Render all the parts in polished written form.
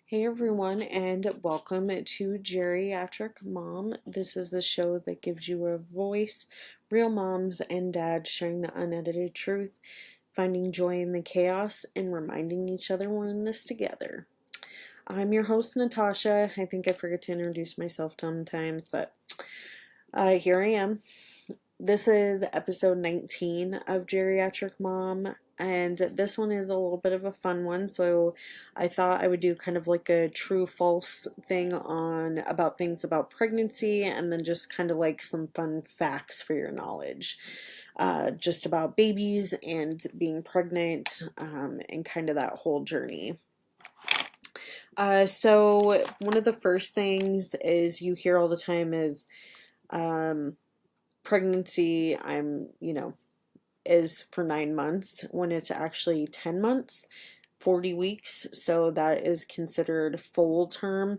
Hey everyone, and welcome to Geriatric Mom. This is a show that gives you a voice, real moms and dads sharing the unedited truth, finding joy in the chaos, and reminding each other we're in this together. I'm your host, Natasha. I think I forget to introduce myself sometimes, but here I am. This is episode 19 of Geriatric Mom, and this one is a little bit of a fun one. So I thought I would do kind of like a true false thing on about things about pregnancy, and then just kind of like some fun facts for your knowledge. Just about babies and being pregnant, and kind of that whole journey. So one of the first things is you hear all the time is pregnancy, is for 9 months when it's actually 10 months, 40 weeks. So that is considered full term.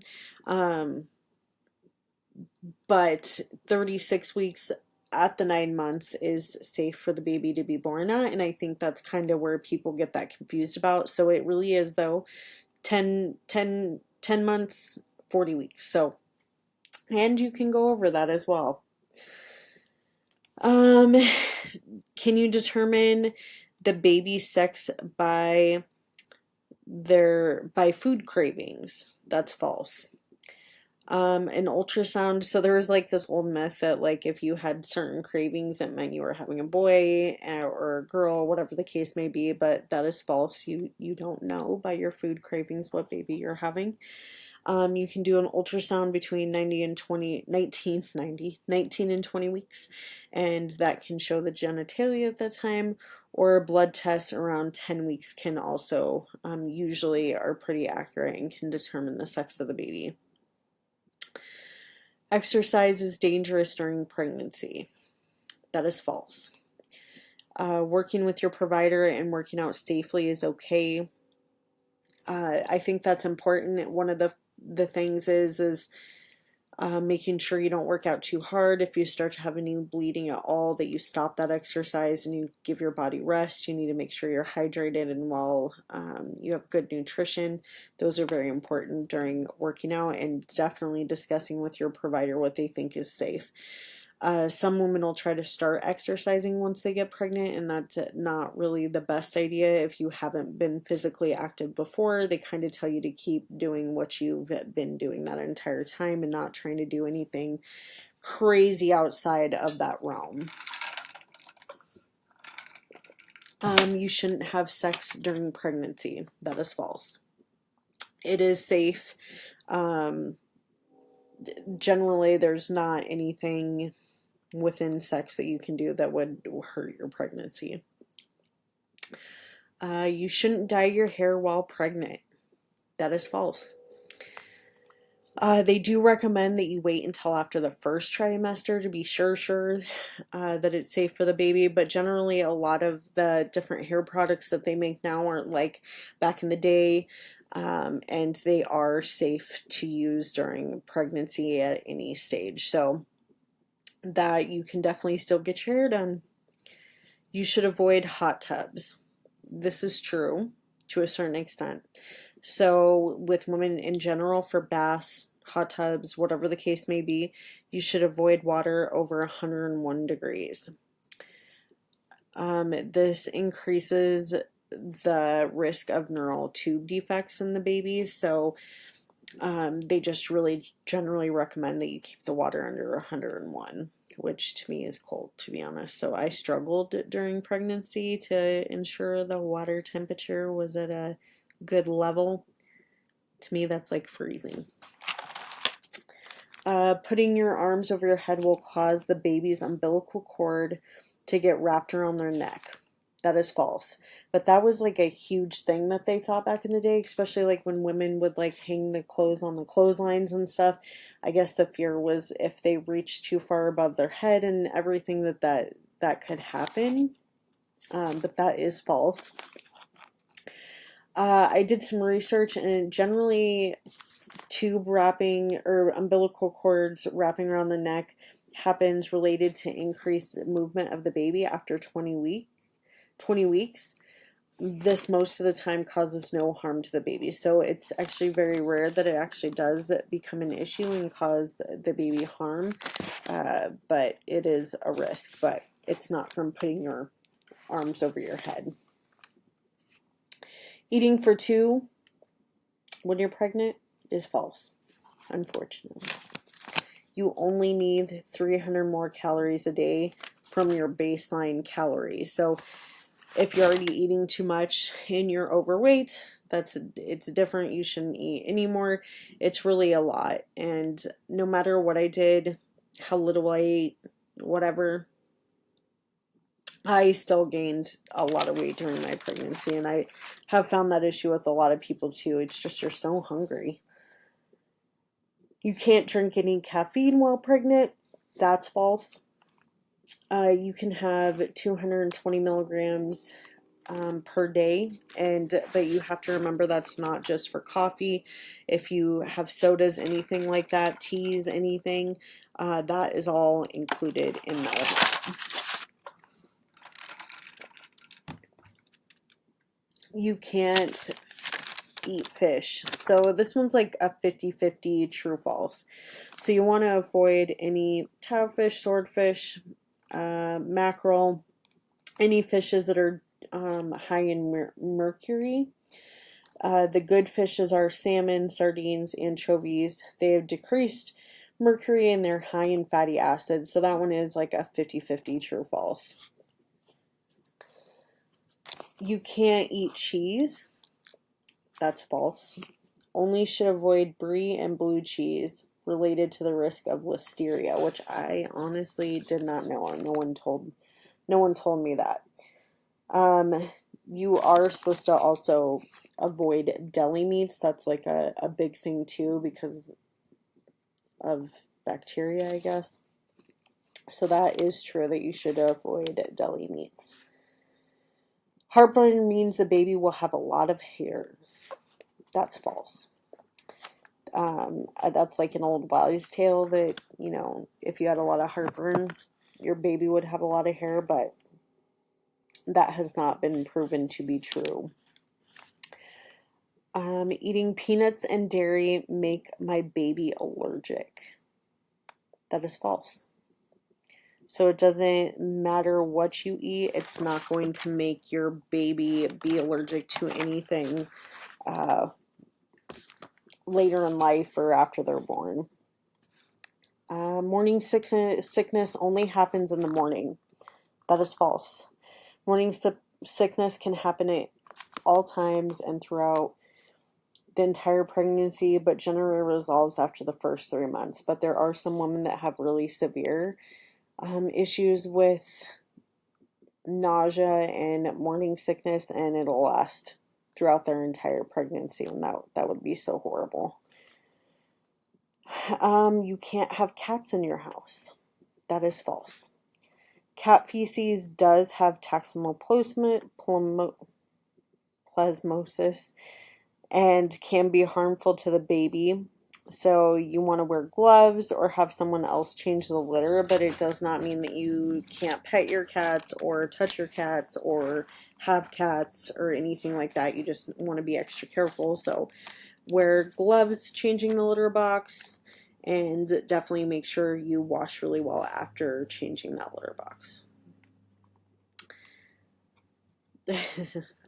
But 36 weeks at the 9 months is safe for the baby to be born at. And I think that's kind of where people get that confused about. So it really is, though, 10 months, 40 weeks. So, and you can go over that as well. Um, can you determine the baby's sex by food cravings? That's false. An ultrasound, so there was like this old myth that like if you had certain cravings it meant you were having a boy or a girl, whatever the case may be, but that is false. You don't know by your food cravings what baby you're having. You can do an ultrasound between 90 and 20, 19, 90, 19 and 20 weeks, and that can show the genitalia at that time, or a blood test around 10 weeks can also, usually are pretty accurate and can determine the sex of the baby. Exercise is dangerous during pregnancy. That is false. Working with your provider and working out safely is okay. I think that's important. One of the things is making sure you don't work out too hard. If you start to have any bleeding at all, that you stop that exercise and you give your body rest. You need to make sure you're hydrated and you have good nutrition. Those are very important during working out, and definitely discussing with your provider what they think is safe. Some women will try to start exercising once they get pregnant, and that's not really the best idea. If you haven't been physically active before, they kind of tell you to keep doing what you've been doing that entire time and not trying to do anything crazy outside of that realm. You shouldn't have sex during pregnancy. That is false. It is safe. Generally, there's not anything within sex that you can do that would hurt your pregnancy. You shouldn't dye your hair while pregnant. That is false. They do recommend that you wait until after the first trimester to be sure that it's safe for the baby, but generally a lot of the different hair products that they make now aren't like back in the day, and they are safe to use during pregnancy at any stage. So that you can definitely still get your hair done. You should avoid hot tubs. This is true to a certain extent. So, with women in general, for baths, hot tubs, whatever the case may be, you should avoid water over 101 degrees. This increases the risk of neural tube defects in the babies. So, they just really generally recommend that you keep the water under 101, which to me is cold, to be honest. So I struggled during pregnancy to ensure the water temperature was at a good level. To me, that's like freezing. Putting your arms over your head will cause the baby's umbilical cord to get wrapped around their neck. That is false. But that was like a huge thing that they thought back in the day, especially like when women would like hang the clothes on the clotheslines and stuff. I guess the fear was if they reached too far above their head and everything that could happen. But that is false. I did some research, and generally tube wrapping or umbilical cords wrapping around the neck happens related to increased movement of the baby after 20 weeks. this most of the time causes no harm to the baby. So it's actually very rare that it actually does become an issue and cause the baby harm. But it is a risk, but it's not from putting your arms over your head. Eating for two when you're pregnant is false, unfortunately. You only need 300 more calories a day from your baseline calories. So if you're already eating too much and you're overweight, it's different. You shouldn't eat anymore. It's really a lot. And no matter what I did, how little I ate, whatever, I still gained a lot of weight during my pregnancy. And I have found that issue with a lot of people too. It's just you're so hungry. You can't drink any caffeine while pregnant. That's false. You can have 220 milligrams per day, but you have to remember that's not just for coffee. If you have sodas, anything like that, teas, anything, that is all included in that. You can't eat fish. So this one's like a 50-50 true false. So you want to avoid any tilefish, swordfish, mackerel, any fishes that are high in mercury. The good fishes are salmon, sardines, anchovies. They have decreased mercury and they're high in fatty acids. So that one is like a 50-50 true false. You can't eat cheese. That's false. Only should avoid brie and blue cheese related to the risk of listeria, which I honestly did not know. No one told me that. You are supposed to also avoid deli meats. That's like a big thing too because of bacteria, I guess. So that is true that you should avoid deli meats. Heartburn means the baby will have a lot of hair. That's false. That's like an old wives' tale that, if you had a lot of heartburn, your baby would have a lot of hair, but that has not been proven to be true. Eating peanuts and dairy make my baby allergic. That is false. So it doesn't matter what you eat, it's not going to make your baby be allergic to anything later in life or after they're born. Morning sickness only happens in the morning. That is false. Morning sickness can happen at all times and throughout the entire pregnancy, but generally resolves after the first 3 months. But there are some women that have really severe issues with nausea and morning sickness, and it'll last throughout their entire pregnancy, and that would be so horrible. You can't have cats in your house. That is false. Cat feces does have toxoplasmosis and can be harmful to the baby. So you want to wear gloves or have someone else change the litter, but it does not mean that you can't pet your cats or touch your cats or have cats or anything like that. You just want to be extra careful. So wear gloves changing the litter box, and definitely make sure you wash really well after changing that litter box.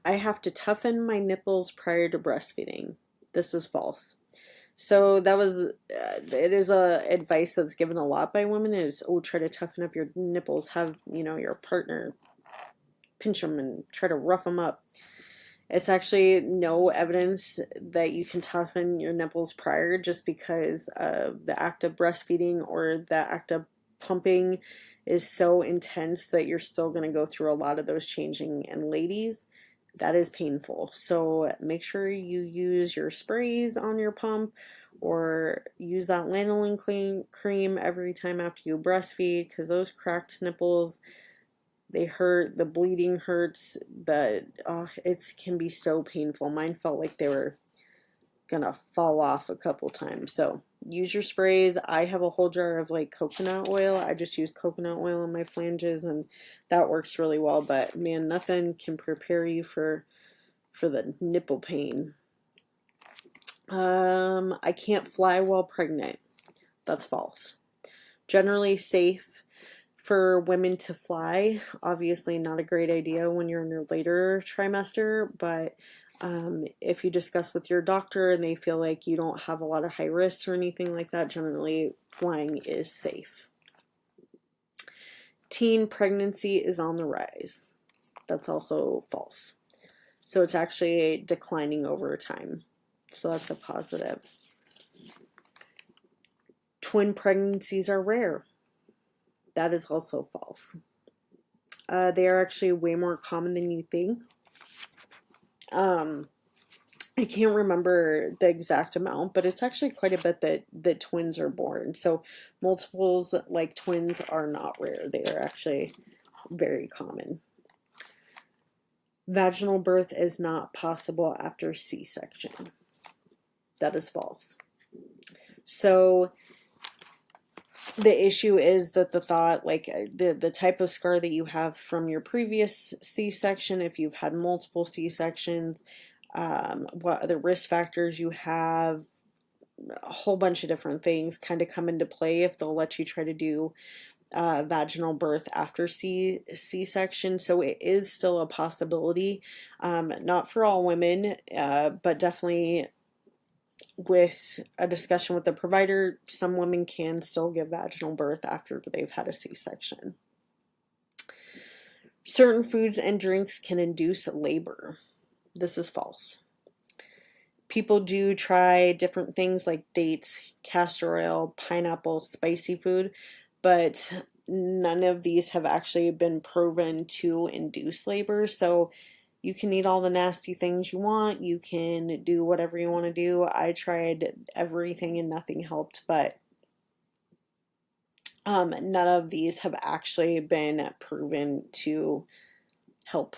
I have to toughen my nipples prior to breastfeeding. This is false. So that was, it is a advice that's given a lot by women is, try to toughen up your nipples. Have, your partner pinch them and try to rough them up. It's actually no evidence that you can toughen your nipples prior, just because the act of breastfeeding or the act of pumping is so intense that you're still going to go through a lot of those changing. And ladies, that is painful. So make sure you use your sprays on your pump or use that lanolin cream every time after you breastfeed, because those cracked nipples, they hurt, the bleeding hurts, it can be so painful. Mine felt like they were gonna fall off a couple times. So use your sprays. I have a whole jar of like coconut oil. I just use coconut oil on my flanges and that works really well. But man, nothing can prepare you for for the nipple pain. I can't fly while pregnant. That's false. Generally safe for women to fly. Obviously not a great idea when you're in your later trimester, but if you discuss with your doctor and they feel like you don't have a lot of high risks or anything like that, generally flying is safe. Teen pregnancy is on the rise. That's also false. So it's actually declining over time. So that's a positive. Twin pregnancies are rare. That is also false. They are actually way more common than you think. I can't remember the exact amount, but it's actually quite a bit that twins are born. So multiples like twins are not rare. They are actually very common. Vaginal birth is not possible after C-section. That is false. So the issue is that the thought, like the type of scar that you have from your previous C-section, if you've had multiple C-sections, what other risk factors you have, a whole bunch of different things kind of come into play if they'll let you try to do vaginal birth after C-section. So it is still a possibility, not for all women, but definitely with a discussion with the provider, some women can still give vaginal birth after they've had a C-section. Certain foods and drinks can induce labor. This is false. People do try different things like dates, castor oil, pineapple, spicy food, but none of these have actually been proven to induce labor. So you can eat all the nasty things you want. You can do whatever you want to do. I tried everything and nothing helped, but none of these have actually been proven to help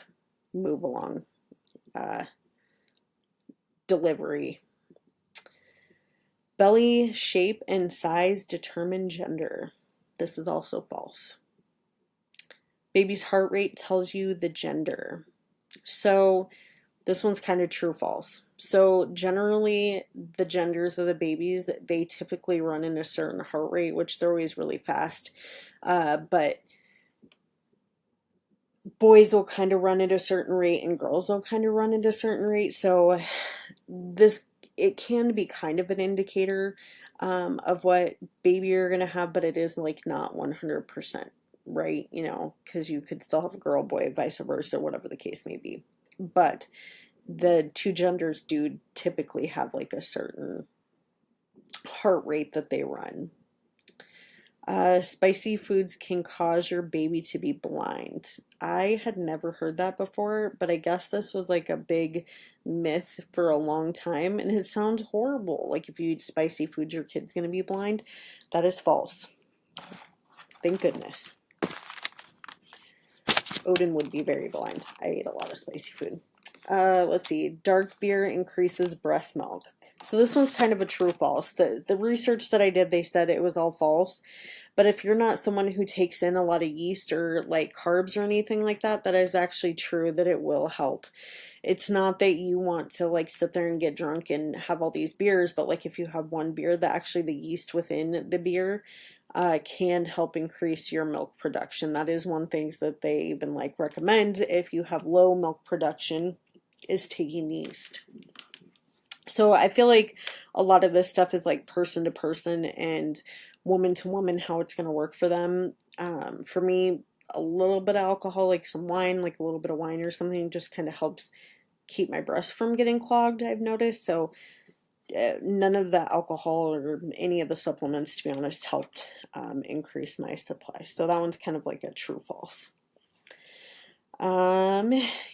move along delivery. Belly shape and size determine gender. This is also false. Baby's heart rate tells you the gender. So this one's kind of true false. So generally the genders of the babies, they typically run in a certain heart rate, which they're always really fast. But boys will kind of run at a certain rate and girls will kind of run at a certain rate. So it can be kind of an indicator of what baby you're going to have, but it is like not 100% right, you know, because you could still have a girl, boy, vice versa, whatever the case may be. But the two genders do typically have like a certain heart rate that they run. Spicy foods can cause your baby to be blind. I had never heard that before, but I guess this was like a big myth for a long time, and it sounds horrible. Like if you eat spicy foods, your kid's going to be blind. That is false. Thank goodness. Odin would be very blind. I ate a lot of spicy food. Let's see. Dark beer increases breast milk. So this one's kind of a true false. The research that I did, they said it was all false. But if you're not someone who takes in a lot of yeast or like carbs or anything like that, that is actually true that it will help. It's not that you want to like sit there and get drunk and have all these beers, but like if you have one beer, that actually the yeast within the beer can help increase your milk production. That is one thing that they even like recommend if you have low milk production, is taking yeast. So I feel like a lot of this stuff is like person to person and woman to woman, how it's going to work for them. For me, a little bit of alcohol, like some wine, like a little bit of wine or something, just kind of helps keep my breast from getting clogged, I've noticed. So none of the alcohol or any of the supplements, to be honest, helped increase my supply. So that one's kind of like a true false.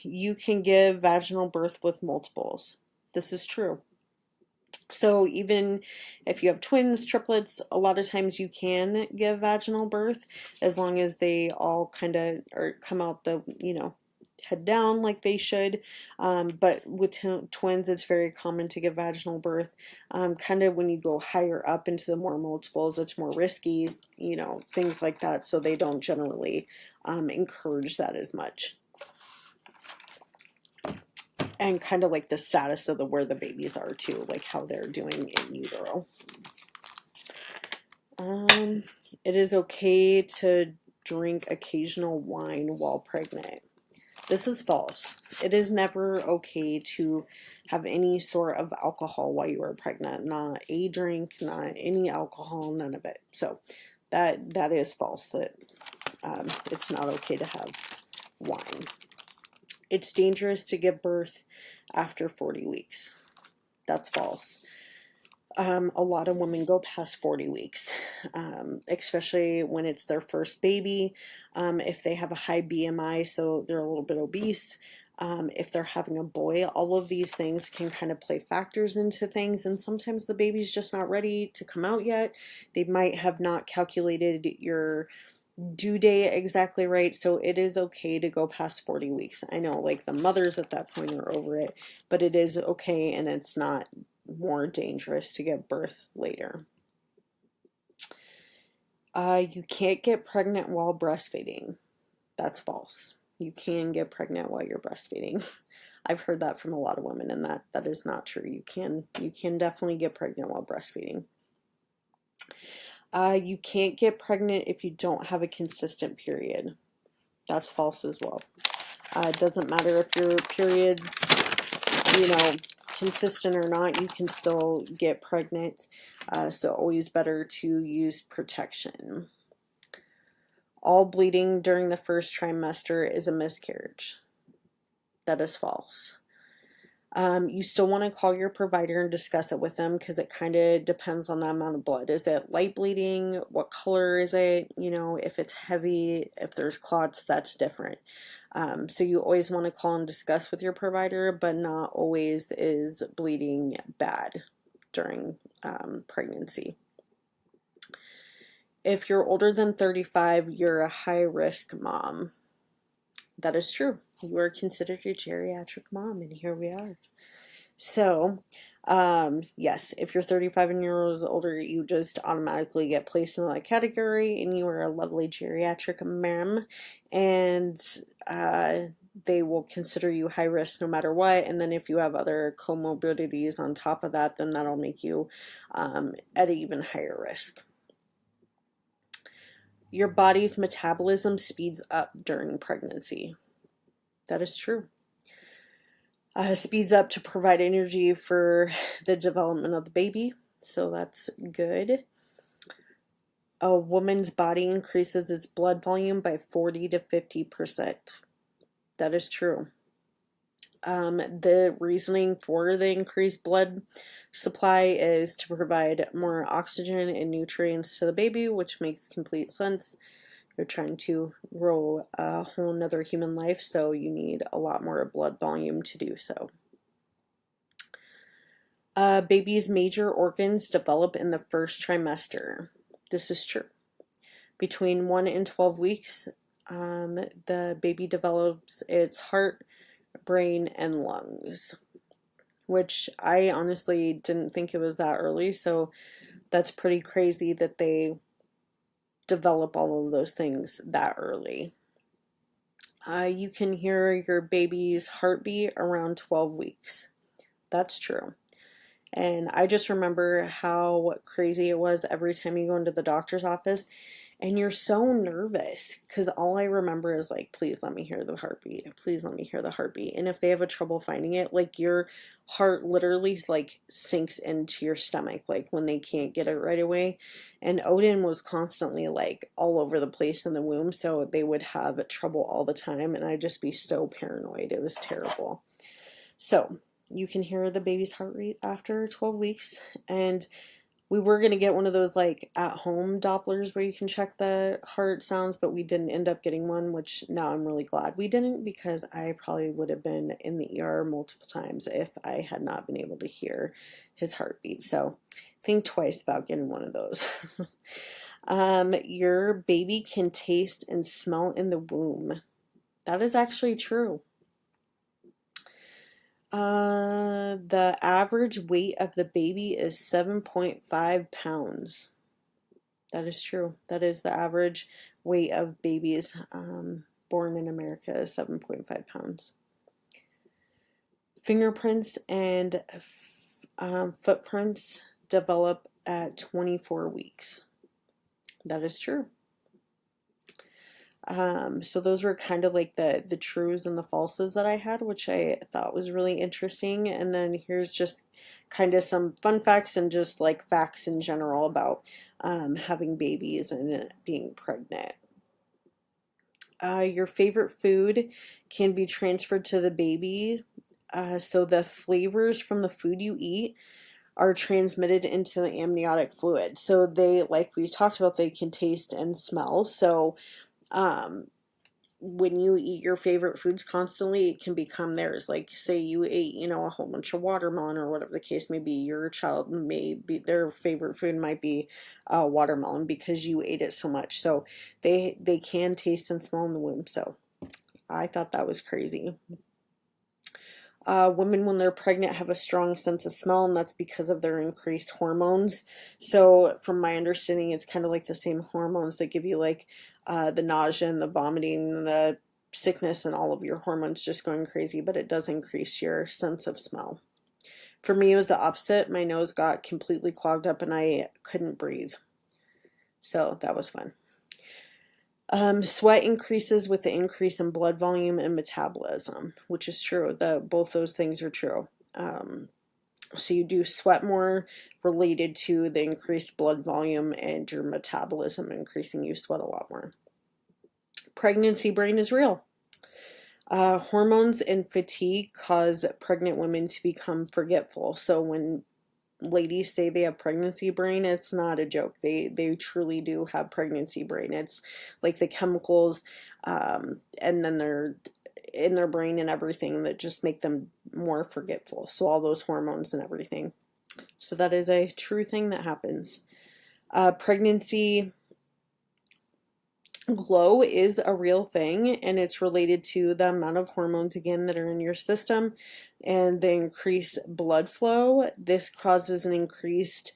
You can give vaginal birth with multiples. This is true. So even if you have twins, triplets, a lot of times you can give vaginal birth as long as they all kind of come out the, you know, head down like they should. But with twins, it's very common to give vaginal birth. Kind of when you go higher up into the more multiples, it's more risky, you know, things like that. So they don't generally encourage that as much. and kind of like the status of where the babies are too, like how they're doing in utero. It is okay to drink occasional wine while pregnant. This is false. It is never okay to have any sort of alcohol while you are pregnant. Not a drink, not any alcohol, none of it. So that is false. That it's not okay to have wine. It's dangerous to give birth after 40 weeks. That's false. A lot of women go past 40 weeks, especially when it's their first baby. If they have a high BMI, so they're a little bit obese, if they're having a boy, all of these things can kind of play factors into things. And sometimes the baby's just not ready to come out yet. They might have not calculated your due date exactly right. So it is okay to go past 40 weeks. I know, like, the mothers at that point are over it, but it is okay, and it's not more dangerous to give birth later. You can't get pregnant while breastfeeding. That's false. You can get pregnant while you're breastfeeding. I've heard that from a lot of women, and that is not true. You can definitely get pregnant while breastfeeding. You can't get pregnant if you don't have a consistent period. That's false as well. It doesn't matter if your period's, consistent or not, you can still get pregnant. So always better to use protection. All bleeding during the first trimester is a miscarriage. That is false. You still want to call your provider and discuss it with them, because it kind of depends on the amount of blood. Is it light bleeding? What color is it? If it's heavy, if there's clots, that's different. So you always want to call and discuss with your provider, but not always is bleeding bad during pregnancy. If you're older than 35, you're a high-risk mom. That is true. You are considered a geriatric mom, and here we are. So, yes, if you're 35 years older, you just automatically get placed in that category, and you are a lovely geriatric mom, and they will consider you high risk no matter what. And then if you have other comorbidities on top of that, then that'll make you at an even higher risk. Your body's metabolism speeds up during pregnancy. That is true. Speeds up to provide energy for the development of the baby, so that's good. A woman's body increases its blood volume by 40 to 50%. That is true. The reasoning for the increased blood supply is to provide more oxygen and nutrients to the baby, which makes complete sense. You're trying to grow a whole nother human life, so you need a lot more blood volume to do so. Baby's major organs develop in the first trimester. This is true. Between 1 and 12 weeks, the baby develops its heart, brain, and lungs, which I honestly didn't think it was that early, so that's pretty crazy that they develop all of those things that early. You can hear your baby's heartbeat around 12 weeks. That's true. And I just remember how crazy it was every time you go into the doctor's office and you're so nervous, because all I remember is like, please let me hear the heartbeat. Please let me hear the heartbeat. And if they have a trouble finding it, like, your heart literally like sinks into your stomach, like when they can't get it right away. And Odin was constantly like all over the place in the womb, so they would have trouble all the time, and I'd just be so paranoid. It was terrible. So you can hear the baby's heart rate after 12 weeks. And we were going to get one of those like at home Dopplers where you can check the heart sounds, but we didn't end up getting one, which now I'm really glad we didn't, because I probably would have been in the ER multiple times if I had not been able to hear his heartbeat. So think twice about getting one of those. Your baby can taste and smell in the womb. That is actually true. The average weight of the baby is 7.5 pounds. That is true. That is the average weight of babies born in America is 7.5 pounds. Fingerprints and footprints develop at 24 weeks. That is true. So those were kind of like the trues and the falses that I had, which I thought was really interesting. And then here's just kind of some fun facts and just like facts in general about having babies and being pregnant. Your favorite food can be transferred to the baby. So the flavors from the food you eat are transmitted into the amniotic fluid. So they, like we talked about, they can taste and smell. So um, when you eat your favorite foods constantly, it can become theirs. Like, say you ate, a whole bunch of watermelon or whatever the case may be, your child may be, their favorite food might be watermelon because you ate it so much. So they can taste and smell in the womb. So I thought that was crazy. Women, when they're pregnant, have a strong sense of smell, and that's because of their increased hormones. So, from my understanding, it's kind of like the same hormones that give you like the nausea and the vomiting, and the sickness, and all of your hormones just going crazy, but it does increase your sense of smell. For me, it was the opposite. My nose got completely clogged up and I couldn't breathe. So, that was fun. Sweat increases with the increase in blood volume and metabolism, which is true. Both those things are true. So you do sweat more related to the increased blood volume and your metabolism increasing. You sweat a lot more. Pregnancy brain is real. Hormones and fatigue cause pregnant women to become forgetful. So when ladies say they have pregnancy brain, it's not a joke. They truly do have pregnancy brain. It's like the chemicals and then they're in their brain and everything that just make them more forgetful. So all those hormones and everything. So that is a true thing that happens. Pregnancy glow is a real thing, and it's related to the amount of hormones again that are in your system and the increased blood flow. This causes an increase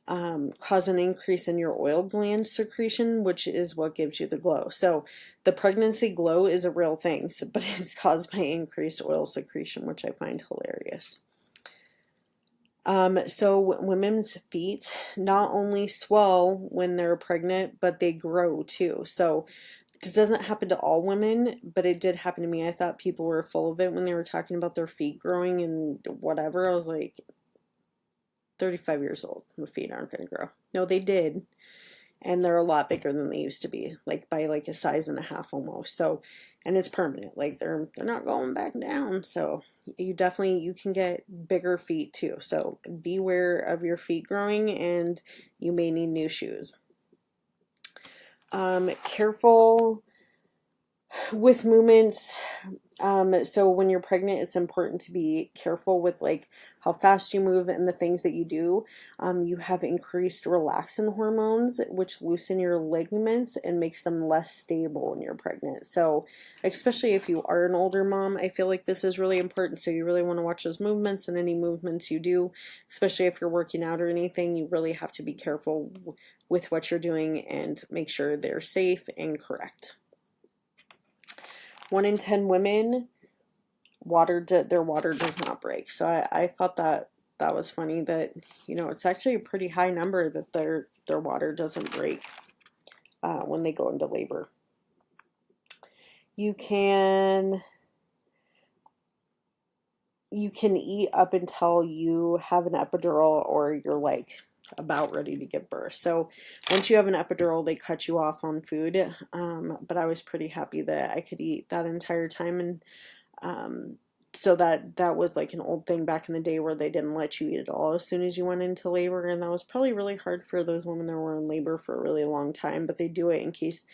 in your oil gland secretion, which is what gives you the glow. So the pregnancy glow is a real thing, but it's caused by increased oil secretion, which I find hilarious. So women's feet not only swell when they're pregnant, but they grow too. So this doesn't happen to all women, but it did happen to me. I thought people were full of it when they were talking about their feet growing and whatever. I was like, 35 years old, my feet aren't going to grow. No, they did. And they're a lot bigger than they used to be, like by like a size and a half almost. So, and it's permanent. Like they're not going back down. So you can get bigger feet too. So beware of your feet growing, and you may need new shoes. Careful with movements. So when you're pregnant, it's important to be careful with like how fast you move and the things that you do. You have increased relaxin hormones, which loosen your ligaments and makes them less stable when you're pregnant. So especially if you are an older mom, I feel like this is really important. So you really want to watch those movements, and any movements you do, especially if you're working out or anything, you really have to be careful with what you're doing and make sure they're safe and correct. 1 in 10 women, their water does not break. So I thought that was funny that, it's actually a pretty high number that their water doesn't break when they go into labor. You can eat up until you have an epidural or you're like about ready to give birth. So once you have an epidural, they cut you off on food. But I was pretty happy that I could eat that entire time. And so that was like an old thing back in the day where they didn't let you eat at all as soon as you went into labor, and that was probably really hard for those women that were in labor for a really long time, but they do it in case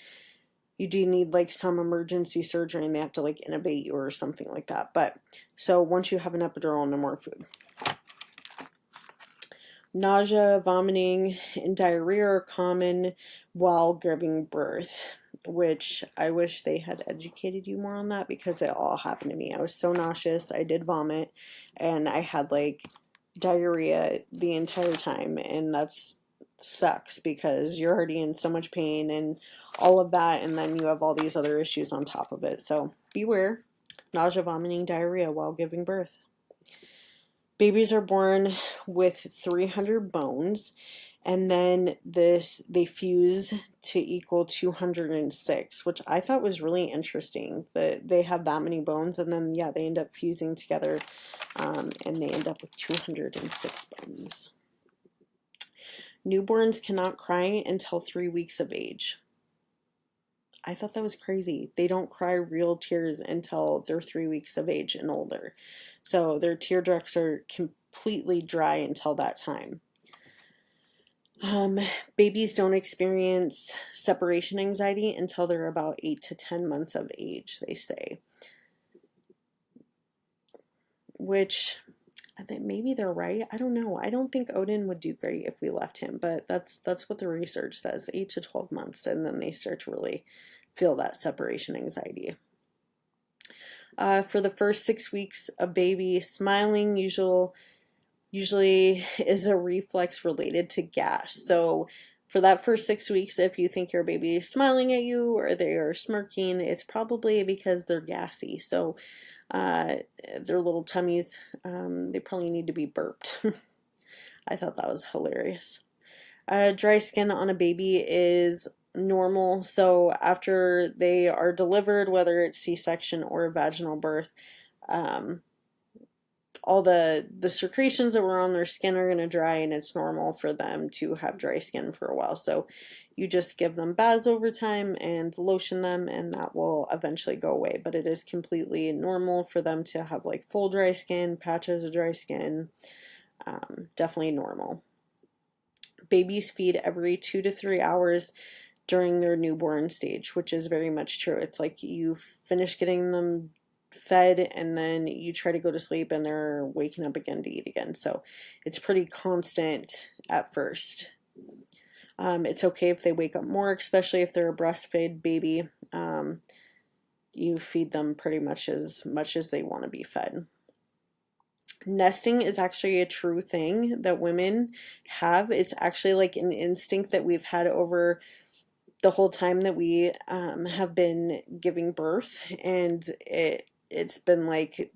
you do need like some emergency surgery and they have to like intubate you or something like that. But so once you have an epidural, no more food. Nausea, vomiting, and diarrhea are common while giving birth, which I wish they had educated you more on that, because it all happened to me. I was so nauseous, I did vomit, and I had like diarrhea the entire time, and that's sucks because you're already in so much pain and all of that, and then you have all these other issues on top of it. So beware, nausea, vomiting, diarrhea while giving birth. Babies are born with 300 bones, and then they fuse to equal 206, which I thought was really interesting that they have that many bones, and then yeah, they end up fusing together, and they end up with 206 bones. Newborns cannot cry until 3 weeks of age. I thought that was crazy. They don't cry real tears until they're 3 weeks of age and older. So their tear ducts are completely dry until that time. Babies don't experience separation anxiety until they're about 8 to 10 months of age, they say. Which I think maybe they're right. I don't know. I don't think Odin would do great if we left him, but that's what the research says, 8 to 12 months, and then they start to really feel that separation anxiety. For the first 6 weeks, a baby smiling usually is a reflex related to gas. So for that first 6 weeks, if you think your baby is smiling at you or they are smirking, it's probably because they're gassy. So their little tummies, they probably need to be burped. I thought that was hilarious. Dry skin on a baby is normal. So after they are delivered, whether it's C-section or vaginal birth, all the secretions that were on their skin are going to dry, and it's normal for them to have dry skin for a while. So you just give them baths over time and lotion them, and that will eventually go away. But it is completely normal for them to have like full dry skin, patches of dry skin. Definitely normal. Babies feed every 2 to 3 hours during their newborn stage, which is very much true. It's like you finish getting them fed and then you try to go to sleep and they're waking up again to eat again. So it's pretty constant at first. It's okay if they wake up more, especially if they're a breastfed baby. You feed them pretty much as they want to be fed. Nesting is actually a true thing that women have. It's actually like an instinct that we've had over the whole time that we have been giving birth, and it's been like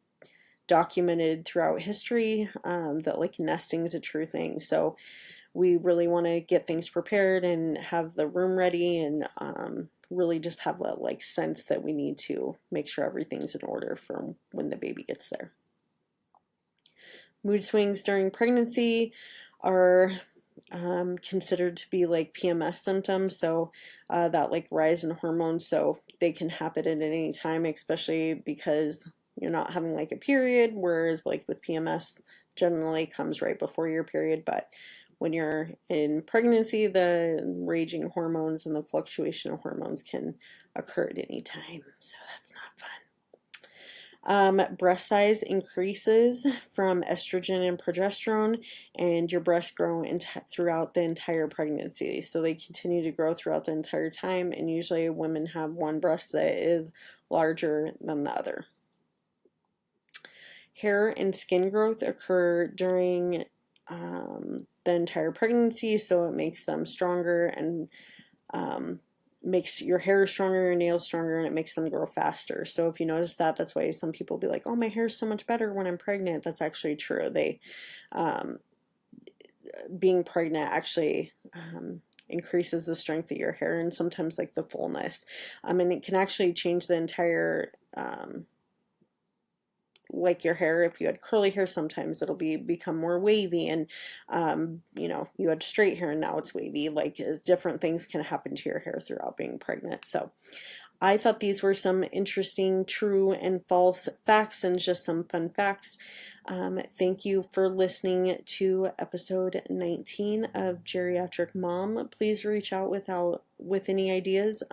documented throughout history that like nesting is a true thing. So we really want to get things prepared and have the room ready, and really just have that like sense that we need to make sure everything's in order for when the baby gets there. Mood swings during pregnancy are considered to be like PMS symptoms, so that like rise in hormones, so they can happen at any time, especially because you're not having like a period, whereas like with PMS generally comes right before your period. But when you're in pregnancy, the raging hormones and the fluctuation of hormones can occur at any time, so that's not fun. Breast size increases from estrogen and progesterone, and your breasts grow throughout the entire pregnancy. So they continue to grow throughout the entire time, and usually women have one breast that is larger than the other. Hair and skin growth occur during the entire pregnancy, so it makes them stronger and makes your hair stronger, your nails stronger, and it makes them grow faster. So if you notice that, that's why some people be like, oh, my hair is so much better when I'm pregnant. That's actually true. Being pregnant actually increases the strength of your hair and sometimes like the fullness. And it can actually change the entire like your hair. If you had curly hair, sometimes it'll become more wavy, and you had straight hair and now it's wavy. Like different things can happen to your hair throughout being pregnant. So I thought these were some interesting true and false facts and just some fun facts. Thank you for listening to episode 19 of Geriatric Mom. Please reach out with any ideas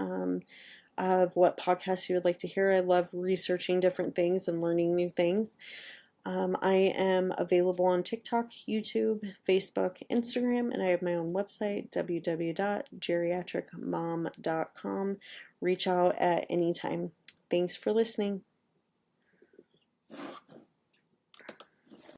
of what podcasts you would like to hear. I love researching different things and learning new things. I am available on TikTok, YouTube, Facebook, Instagram, and I have my own website, www.geriatricmom.com. Reach out at any time. Thanks for listening.